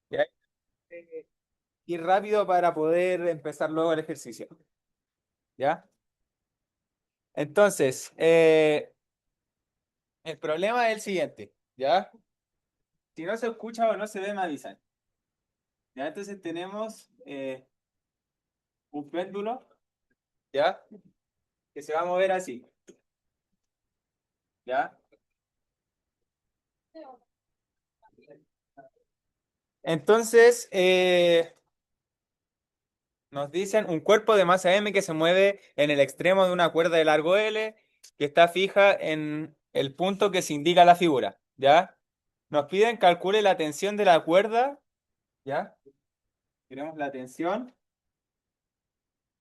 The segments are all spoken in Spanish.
¿Ya? Eh, Ir rápido para poder empezar luego el ejercicio. ¿Ya? Entonces, el problema es el siguiente. ¿Ya? Si no se escucha o no se ve, me avisan. ¿Ya? Entonces tenemos un péndulo, ¿ya? Que se va a mover así. ¿Ya? Entonces, nos dicen un cuerpo de masa M que se mueve en el extremo de una cuerda de largo L que está fija en el punto que se indica la figura, ¿ya? Nos piden calcule la tensión de la cuerda, ¿ya? Queremos la tensión,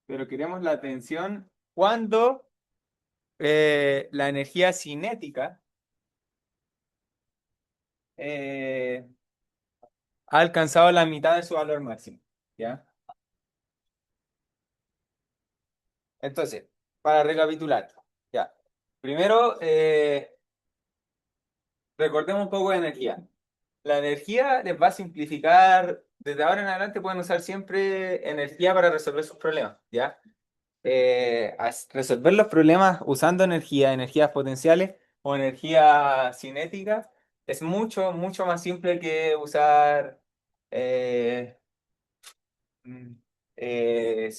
pero queremos la tensión cuando la energía cinética eh, ha alcanzado la mitad de su valor máximo, ¿ya? Entonces, para recapitular, ¿ya? Primero, recordemos un poco de energía. La energía les va a simplificar, desde ahora en adelante pueden usar siempre energía para resolver sus problemas, ¿ya? Resolver los problemas usando energía, energías potenciales o energía cinética es mucho, mucho más simple que usar eh, mm, eh,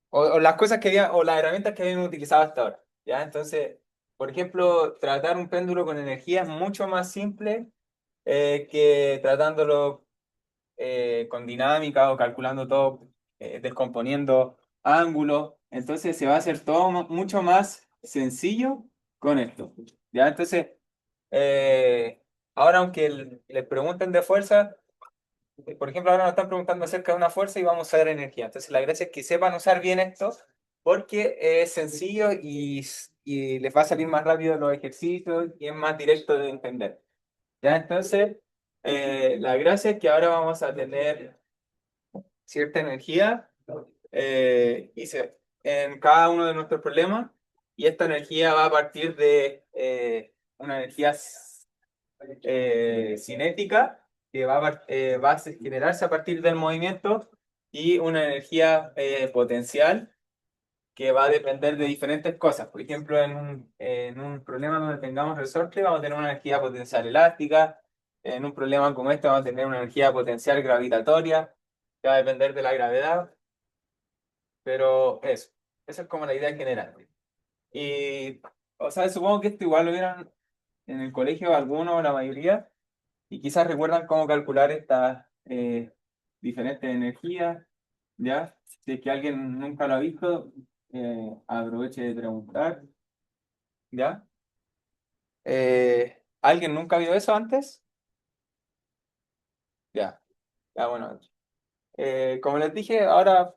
o las cosas que había, o las herramientas que habían utilizado hasta ahora, ¿ya? Entonces, por ejemplo, tratar un péndulo con energía es mucho más simple que tratándolo con dinámica o calculando todo, descomponiendo ángulos. Entonces se va a hacer todo mucho más sencillo con esto. ¿Ya? Entonces, eh, ahora aunque les pregunten de fuerza, por ejemplo, ahora nos están preguntando acerca de una fuerza y vamos a usar energía. Entonces, la gracia es que sepan usar bien esto porque es sencillo y les va a salir más rápido los ejercicios y es más directo de entender. ¿Ya? Entonces, la gracia es que ahora vamos a tener cierta energía en cada uno de nuestros problemas y esta energía va a partir de una energía cinética que va a generarse a partir del movimiento y una energía potencial que va a depender de diferentes cosas. Por ejemplo, en un problema donde tengamos resorte, vamos a tener una energía potencial elástica. En un problema como este, vamos a tener una energía potencial gravitatoria, que va a depender de la gravedad. Pero eso, esa es como la idea general. Y, o sea, supongo que esto igual lo vieron en el colegio algunos, la mayoría, y quizás recuerdan cómo calcular estas diferentes energías, ¿ya? Si es que alguien nunca lo ha visto, aproveche de preguntar, ¿ya? ¿Alguien nunca ha visto eso antes? Ya, ya bueno. Como les dije, ahora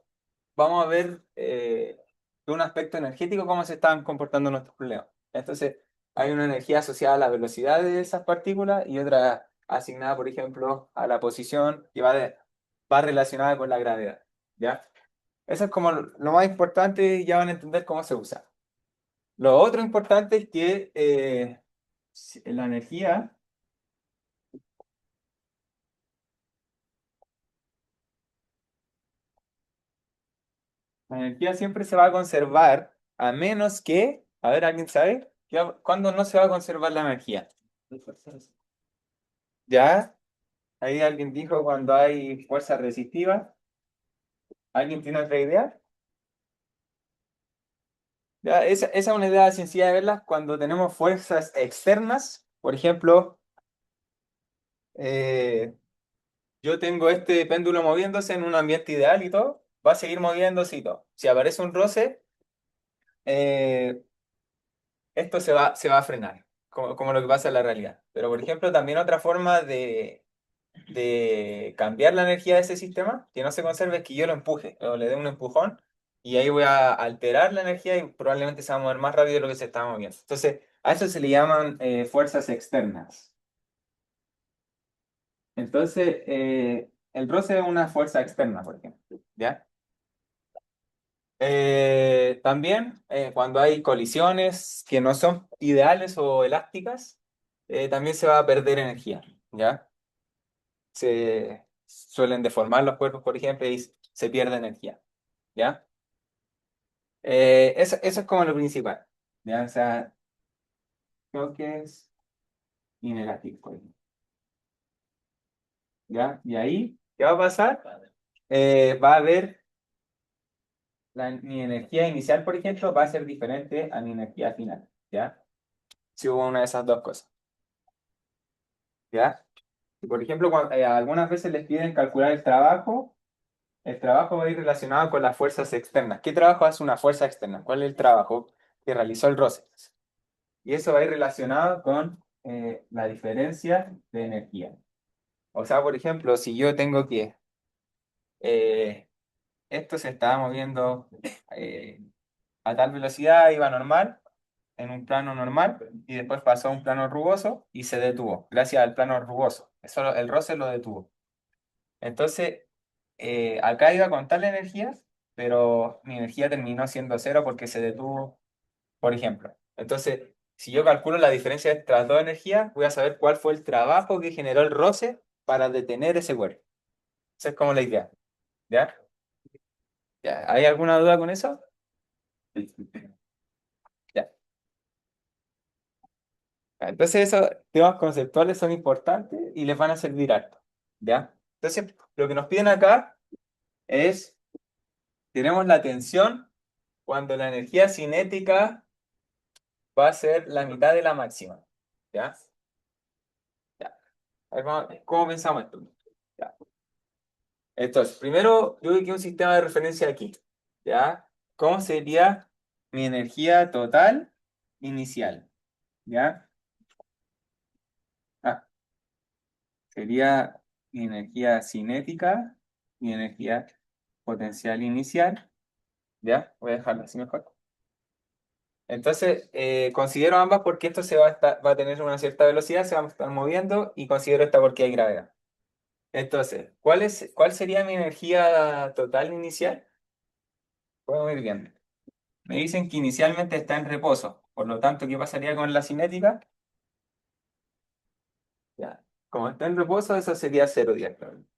vamos a ver de un aspecto energético cómo se están comportando nuestros problemas. Entonces, hay una energía asociada a la velocidad de esas partículas y otra asignada, por ejemplo, a la posición que va relacionada con la gravedad, ¿ya? Eso es como lo más importante y ya van a entender cómo se usa. Lo otro importante es que la energía siempre se va a conservar a menos que, a ver, ¿alguien sabe? ¿Cuándo no se va a conservar la energía? ¿Ya? Ahí alguien dijo cuando hay fuerza resistiva. ¿Alguien tiene otra idea? Ya, esa es una idea sencilla de verlas cuando tenemos fuerzas externas. Por ejemplo, eh, yo tengo este péndulo moviéndose en un ambiente ideal y todo. Va a seguir moviéndose y todo. Si aparece un roce, eh, esto se va a frenar, como lo que pasa en la realidad. Pero, por ejemplo, también otra forma de cambiar la energía de ese sistema, que no se conserve, es que yo lo empuje o le dé un empujón y ahí voy a alterar la energía y probablemente se va a mover más rápido de lo que se está moviendo. Entonces, a eso se le llaman fuerzas externas. Entonces, el roce es una fuerza externa, por ejemplo, ¿ya? También, cuando hay colisiones que no son ideales o elásticas, también se va a perder energía, ¿ya? se suelen deformar los cuerpos, por ejemplo, y se pierde energía, ¿ya? Eso es como lo principal, ¿ya? O sea, choques y negativos, por ejemplo, ¿ya? Y ahí, ¿qué va a pasar? Va a haber, mi energía inicial, por ejemplo, va a ser diferente a mi energía final, ¿ya? Si hubo una de esas dos cosas, ¿ya? Por ejemplo, algunas veces les piden calcular el trabajo va a ir relacionado con las fuerzas externas. ¿Qué trabajo hace una fuerza externa? ¿Cuál es el trabajo que realizó el roce? Y eso va a ir relacionado con la diferencia de energía. O sea, por ejemplo, si yo tengo que eh, esto se estaba moviendo eh, a tal velocidad, iba normal, en un plano normal, y después pasó a un plano rugoso y se detuvo, gracias al plano rugoso. Eso, el roce lo detuvo. Entonces, acá iba con tal energía, pero mi energía terminó siendo cero porque se detuvo, por ejemplo. Entonces, si yo calculo la diferencia entre las dos energías, voy a saber cuál fue el trabajo que generó el roce para detener ese cuerpo. Esa es como la idea. ¿Ya? ¿Ya? ¿Hay alguna duda con eso? Ya. Entonces, esos temas conceptuales son importantes y les van a servir harto. ¿Ya? Entonces, lo que nos piden acá es, tenemos la tensión cuando la energía cinética va a ser la mitad de la máxima. ¿Ya? Ya. A ver, ¿cómo pensamos esto? Ya. Entonces, primero yo ubiqué un sistema de referencia aquí. ¿Ya? ¿Cómo sería mi energía total inicial? ¿Ya? Ah, sería mi energía cinética, mi energía potencial inicial. ¿Ya? Voy a dejarlo así mejor. Entonces, considero ambas porque esto va a tener una cierta velocidad, se va a estar moviendo y considero esta porque hay gravedad. Entonces, ¿cuál sería mi energía total inicial? Podemos ir viendo. Me dicen que inicialmente está en reposo. Por lo tanto, ¿qué pasaría con la cinética? Ya. Como está en reposo, eso sería cero directamente.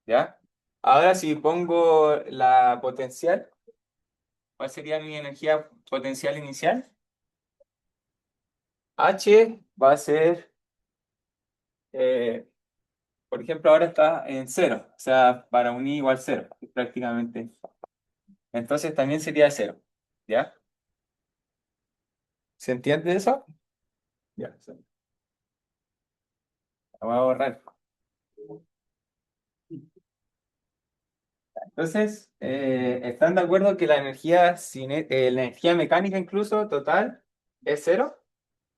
¿Ya? Ahora, si pongo la potencial, ¿cuál sería mi energía potencial inicial? H va a ser, eh, por ejemplo, ahora está en cero. O sea, para un i igual cero, prácticamente. Entonces también sería cero. ¿Ya? ¿Se entiende eso? Ya. La voy a borrar. Entonces, ¿están de acuerdo que la energía mecánica incluso total es cero?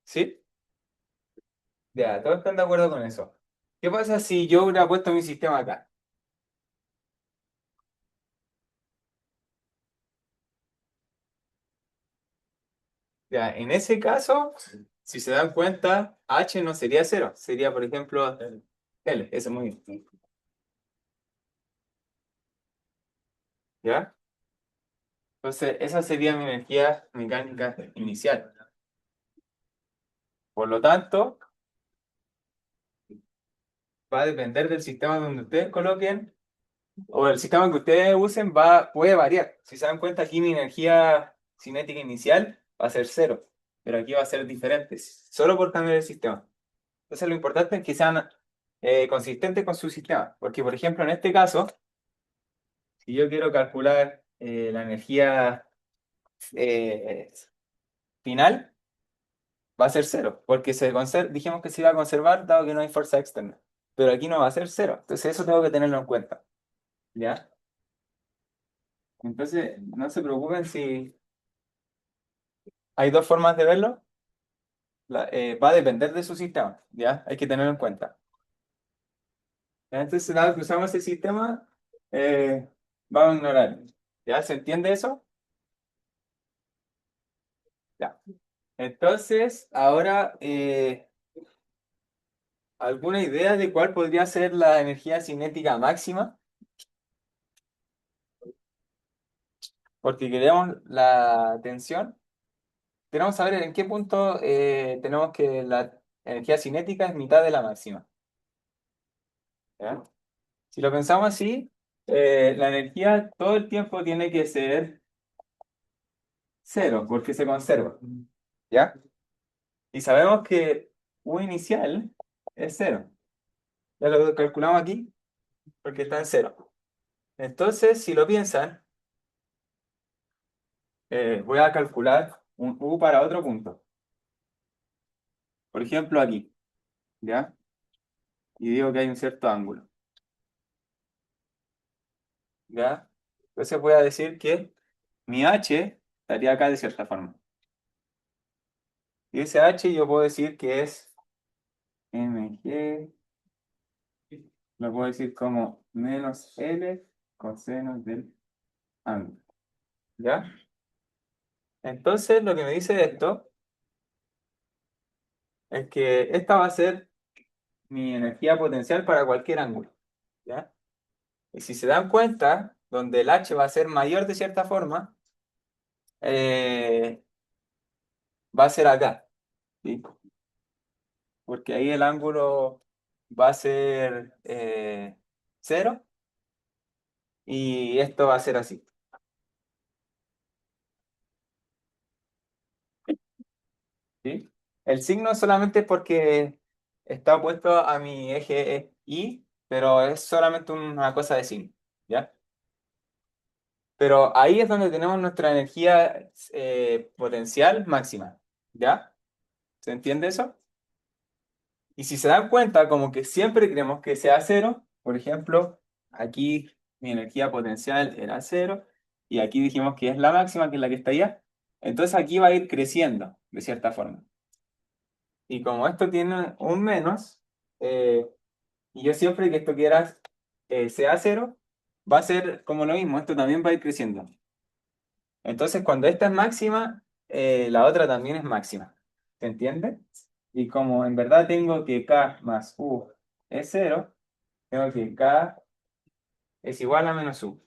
¿Sí? Ya, todos están de acuerdo con eso. ¿Qué pasa si yo hubiera puesto mi sistema acá? Ya, en ese caso, si se dan cuenta, H no sería cero, sería, por ejemplo, L, ese es muy bien. ¿Ya? Entonces, esa sería mi energía mecánica inicial. Por lo tanto, va a depender del sistema donde ustedes coloquen o el sistema que ustedes usen puede variar. Si se dan cuenta, aquí mi energía cinética inicial va a ser cero, pero aquí va a ser diferente, solo por cambiar el sistema. Entonces lo importante es que sean consistentes con su sistema, porque por ejemplo en este caso, si yo quiero calcular la energía eh, final, va a ser cero, porque dijimos que se iba a conservar dado que no hay fuerza externa, pero aquí no va a ser cero, entonces eso tengo que tenerlo en cuenta, ¿ya? Entonces no se preocupen si hay dos formas de verlo. Va a depender de su sistema, ¿ya? Hay que tenerlo en cuenta. ¿Ya? Entonces, dado que usamos ese sistema, eh, vamos a ignorar. ¿Ya? ¿Se entiende eso? Ya. Entonces, ahora, ¿alguna idea de cuál podría ser la energía cinética máxima? Porque queremos la tensión. Queremos saber en qué punto tenemos que la energía cinética es mitad de la máxima. ¿Ya? Si lo pensamos así, la energía todo el tiempo tiene que ser cero, porque se conserva. ¿Ya? Y sabemos que U inicial es cero. Ya lo calculamos aquí, porque está en cero. Entonces, si lo piensan, voy a calcular un U para otro punto. Por ejemplo, aquí, ¿ya? Y digo que hay un cierto ángulo, ¿ya? Entonces voy a decir que mi H estaría acá de cierta forma. Y ese H yo puedo decir que es mg, lo puedo decir como menos L coseno del ángulo, ¿ya? Entonces lo que me dice esto es que esta va a ser mi energía potencial para cualquier ángulo, ¿ya? Y si se dan cuenta, donde el H va a ser mayor de cierta forma, eh, va a ser acá, ¿sí? Porque ahí el ángulo va a ser cero y esto va a ser así, ¿sí? El signo solamente es porque está opuesto a mi eje Y, pero es solamente una cosa de signo, ¿ya? Pero ahí es donde tenemos nuestra energía potencial máxima, ¿ya? ¿Se entiende eso? Y si se dan cuenta, como que siempre queremos que sea cero, por ejemplo, aquí mi energía potencial era cero, y aquí dijimos que es la máxima, que es la que está allá, entonces aquí va a ir creciendo, de cierta forma. Y como esto tiene un menos, eh, y yo siempre que esto quiera sea cero, va a ser como lo mismo, esto también va a ir creciendo. Entonces, cuando esta es máxima, la otra también es máxima. ¿Se entiende? Y como en verdad tengo que K más U es cero, tengo que K es igual a menos U.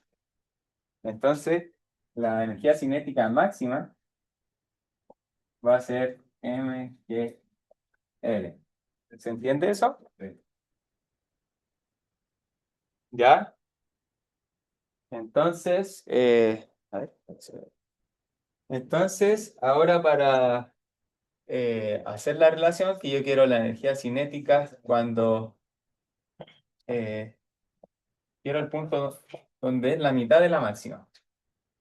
Entonces, la energía cinética máxima va a ser mg L. ¿Se entiende eso? Sí. ¿Ya? Entonces, a ver, entonces, ahora para hacer la relación, que yo quiero la energía cinética cuando eh, quiero el punto donde es la mitad de la máxima,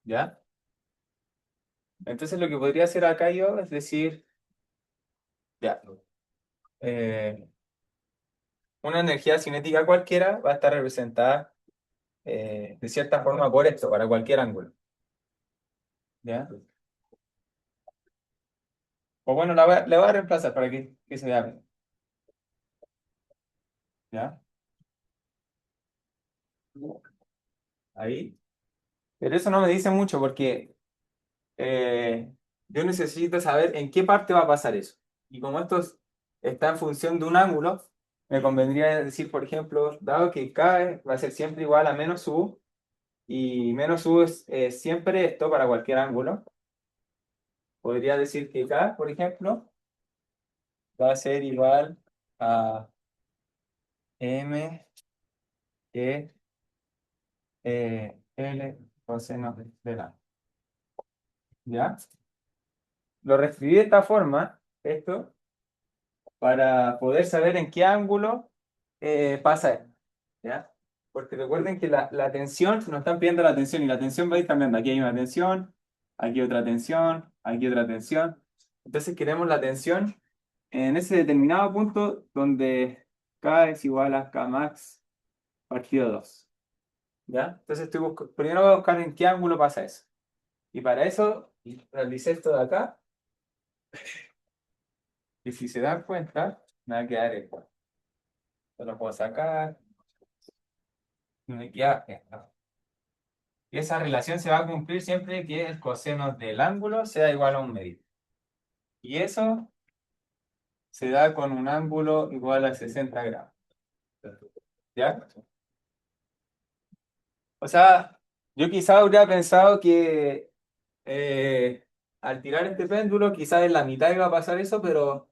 ¿ya? Entonces lo que podría hacer acá yo es decir, ya, eh, una energía cinética cualquiera va a estar representada de cierta forma por esto, para cualquier ángulo, ¿ya? O bueno, le voy a reemplazar para que se vea bien, ¿ya? Ahí. Pero eso no me dice mucho porque eh, yo necesito saber en qué parte va a pasar eso. Y como está en función de un ángulo, me convendría decir, por ejemplo, dado que K va a ser siempre igual a menos U, y menos U es siempre esto para cualquier ángulo, podría decir que K, por ejemplo, va a ser igual a M E L coseno de la. ¿Ya? Lo reescribí de esta forma, esto, para poder saber en qué ángulo pasa esto, ¿ya? Porque recuerden que la tensión, nos están pidiendo la tensión y la tensión va a ir cambiando. Aquí hay una tensión, aquí otra tensión, aquí otra tensión. Entonces queremos la tensión en ese determinado punto donde K es igual a K max partido 2, ¿ya? Entonces primero voy a buscar en qué ángulo pasa eso. Y para eso realicé esto de acá, y si se dan cuenta, me va a quedar esto. Esto lo puedo sacar, y me queda esto. Y esa relación se va a cumplir siempre que el coseno del ángulo sea igual a un medio. Y eso se da con un ángulo igual a 60 grados. ¿Ya? O sea, yo quizás habría pensado que eh, al tirar este péndulo, quizás en la mitad iba a pasar eso, pero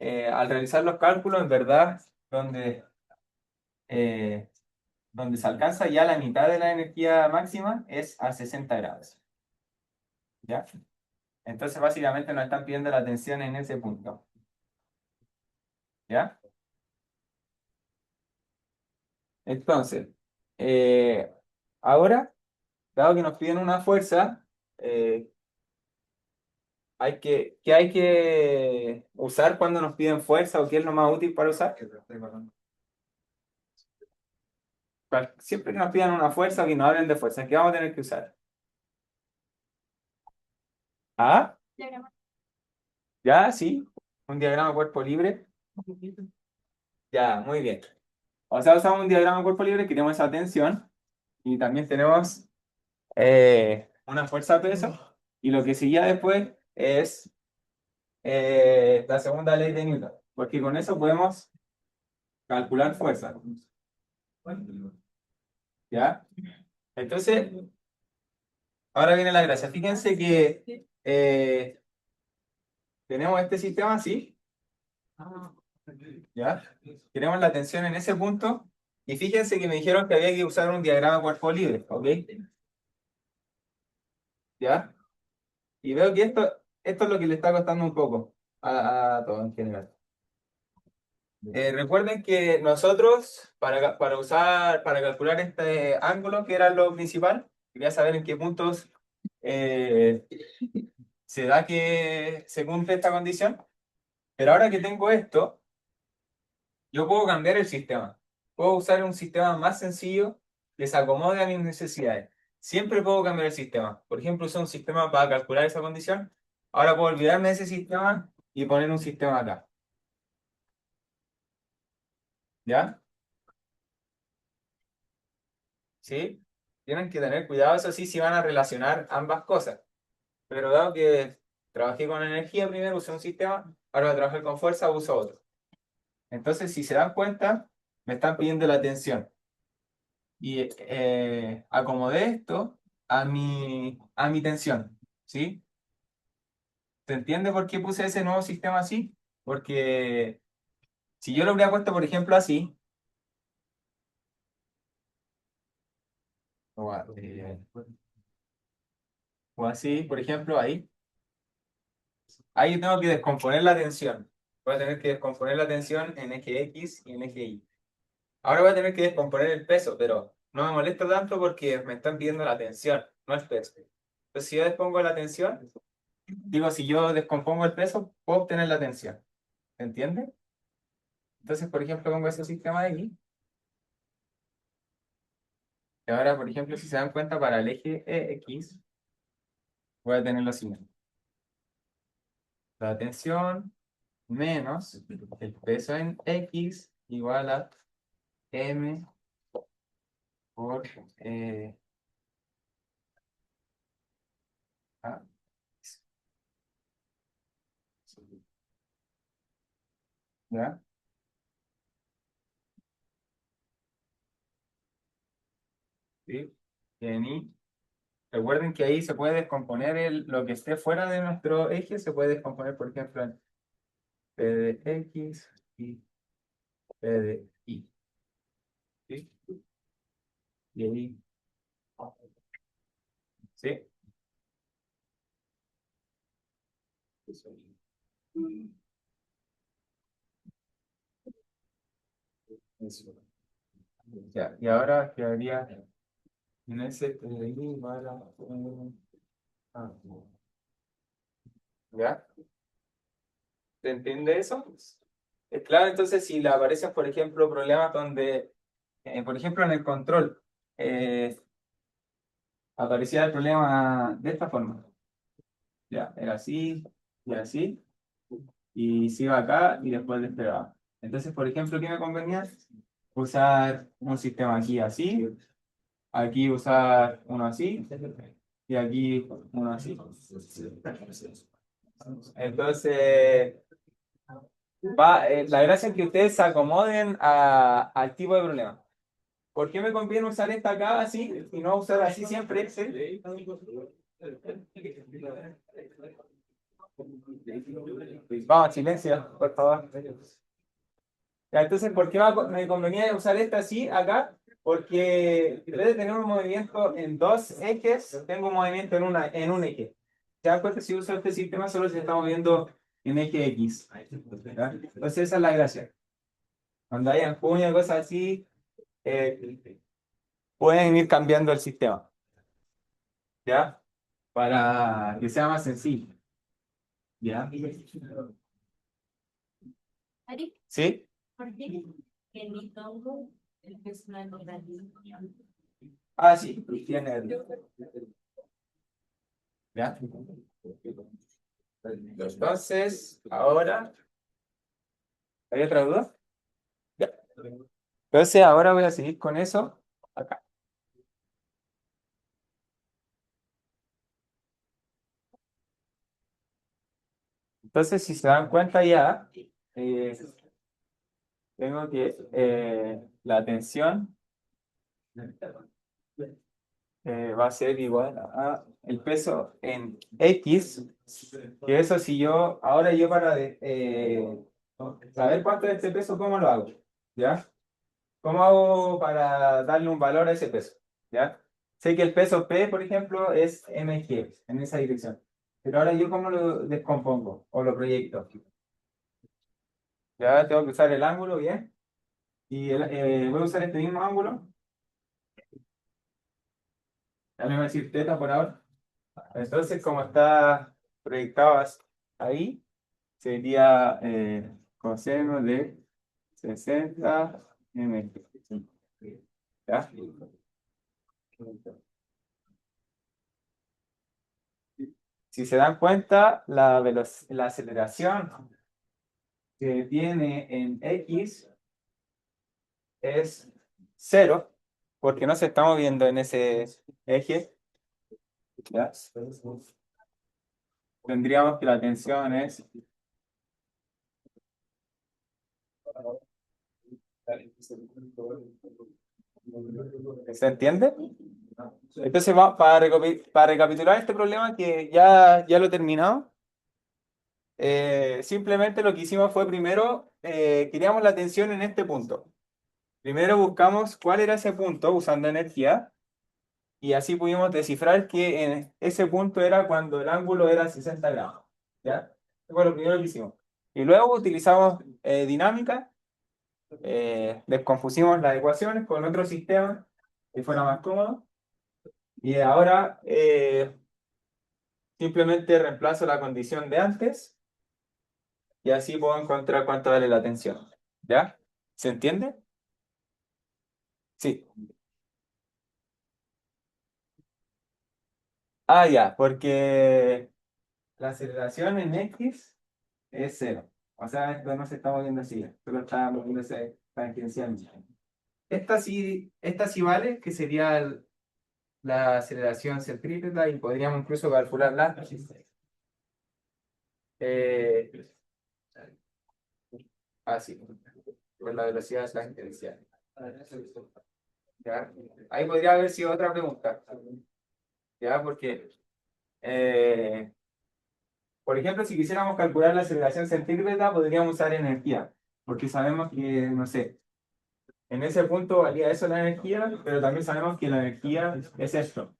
al realizar los cálculos, en verdad, donde eh, donde se alcanza ya la mitad de la energía máxima es a 60 grados. ¿Ya? Entonces básicamente nos están pidiendo la tensión en ese punto. ¿Ya? Entonces, eh, ahora, dado que nos piden una fuerza, eh, ¿qué hay que usar cuando nos piden fuerza o qué es lo más útil para usar? Siempre que nos pidan una fuerza o que nos hablen de fuerza, ¿qué vamos a tener que usar? ¿Ah? ¿Ya? ¿Sí? ¿Un diagrama cuerpo libre? Ya, muy bien. O sea, usamos un diagrama cuerpo libre que tenemos esa tensión y también tenemos una fuerza de peso y lo que seguía después es la segunda ley de Newton, porque con eso podemos calcular fuerza. ¿Ya? Entonces, ahora viene la gracia. Fíjense que tenemos este sistema así, ¿ya? Tenemos la tensión en ese punto y fíjense que me dijeron que había que usar un diagrama cuerpo libre, ¿ok? ¿Ya? Y veo que esto es lo que le está costando un poco a todo en general. Recuerden que nosotros, para calcular este ángulo, que era lo principal, quería saber en qué puntos eh, se da que se cumple esta condición. Pero ahora que tengo esto, yo puedo cambiar el sistema. Puedo usar un sistema más sencillo que se acomode a mis necesidades. Siempre puedo cambiar el sistema. Por ejemplo, usé un sistema para calcular esa condición. Ahora puedo olvidarme de ese sistema y poner un sistema acá. ¿Ya? ¿Sí? Tienen que tener cuidado, eso sí, si van a relacionar ambas cosas. Pero dado que trabajé con energía primero, usé un sistema, ahora voy a trabajar con fuerza, uso otro. Entonces, si se dan cuenta, me están pidiendo la tensión. Y acomodé esto a mi tensión. ¿Sí? ¿Se entiende por qué puse ese nuevo sistema así? Porque si yo lo hubiera puesto, por ejemplo, así, o así, por ejemplo, ahí yo tengo que descomponer la tensión. Voy a tener que descomponer la tensión en eje X y en eje Y. Ahora voy a tener que descomponer el peso, pero no me molesta tanto porque me están pidiendo la tensión, no el peso. Entonces, si yo despongo la tensión, digo, si yo descompongo el peso, puedo obtener la tensión. ¿Se entiende? Entonces, por ejemplo, pongo ese sistema de aquí. Y ahora, por ejemplo, si se dan cuenta, para el eje X, voy a tener lo siguiente. La tensión menos el peso en X igual a M por A. ¿Ya? ¿Sí? En Y. Recuerden que ahí se puede descomponer lo que esté fuera de nuestro eje, se puede descomponer, por ejemplo, en P de X y P de Y. ¿Sí? Y ahí, ¿sí? Eso. Ya, y ahora quedaría en ese P de Y para... ah, ¿ya? ¿Se entiende eso? Es claro, entonces, si le aparecen, por ejemplo, problemas donde, por ejemplo, en el control, eh, aparecía el problema de esta forma. Ya, era así y así, y se iba acá y después despegaba. Entonces, por ejemplo, ¿qué me convenía? Usar un sistema aquí usar uno así, y aquí uno así. Entonces, la gracia es que ustedes se acomoden al tipo de problema. ¿Por qué me conviene usar esta acá así y no usar así siempre? ¿Sí? Vamos, silencio, por favor. Ya, entonces, ¿por qué me convenía usar esta así acá? Porque en vez de tener un movimiento en dos ejes, tengo un movimiento en un eje. ¿Se dan cuenta? Si uso este sistema, solo se está moviendo en eje X. ¿Ya? Entonces, esa es la gracia. Cuando hayan puño y cosas así, pueden ir cambiando el sistema. ¿Ya? Para que sea más sencillo. ¿Ya? ¿Sí? Ah, sí, tiene. ¿Ya? Entonces, ahora, ¿hay otra duda? Ya. Entonces, ahora voy a seguir con eso acá. Entonces, si se dan cuenta ya, eh, tengo que la tensión va a ser igual a el peso en X, que eso si yo, ahora yo para saber cuánto es este peso, ¿cómo lo hago? ¿Ya? ¿Cómo hago para darle un valor a ese peso? ¿Ya? Sé que el peso P, por ejemplo, es mg en esa dirección. Pero ahora yo cómo lo descompongo o lo proyecto. Ya tengo que usar el ángulo, ¿bien? Y voy a usar este mismo ángulo. Ya me va a decir teta por ahora. Entonces, como está proyectado ahí, sería coseno de 60 mg. ¿Ya? Si se dan cuenta, la aceleración que tiene en X es cero, porque no se está moviendo en ese eje. ¿Ya? Tendríamos que la tensión es... ¿Se entiende? Entonces, para recapitular este problema que ya lo he terminado, simplemente lo que hicimos fue primero, queríamos la tensión en este punto. Primero buscamos cuál era ese punto usando energía. Y así pudimos descifrar que en ese punto era cuando el ángulo era 60 grados. ¿Ya? Eso fue lo primero que hicimos. Y luego utilizamos dinámica, descompusimos las ecuaciones con otro sistema que fuera más cómodo. Y ahora simplemente reemplazo la condición de antes y así puedo encontrar cuánto vale la tensión. ¿Ya? ¿Se entiende? Sí. Ah, ya, porque la aceleración en X es cero. O sea, esto no se está moviendo así, solo está moviéndose tangencialmente. Esta sí vale, que sería la aceleración centrípeta y podríamos incluso calcularla eh, así, con la velocidad tangencial. ¿Ya? Ahí podría haber sido otra pregunta, ¿ya? Porque, eh, por ejemplo, si quisiéramos calcular la aceleración centrípeta, podríamos usar energía, porque sabemos que, no sé, en ese punto valía eso la energía, pero también sabemos que la energía es esto.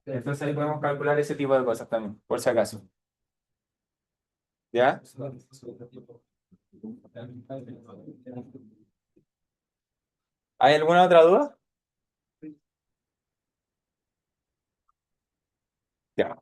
Entonces ahí podemos calcular ese tipo de cosas también, por si acaso. ¿Ya? ¿Hay alguna otra duda? Ya.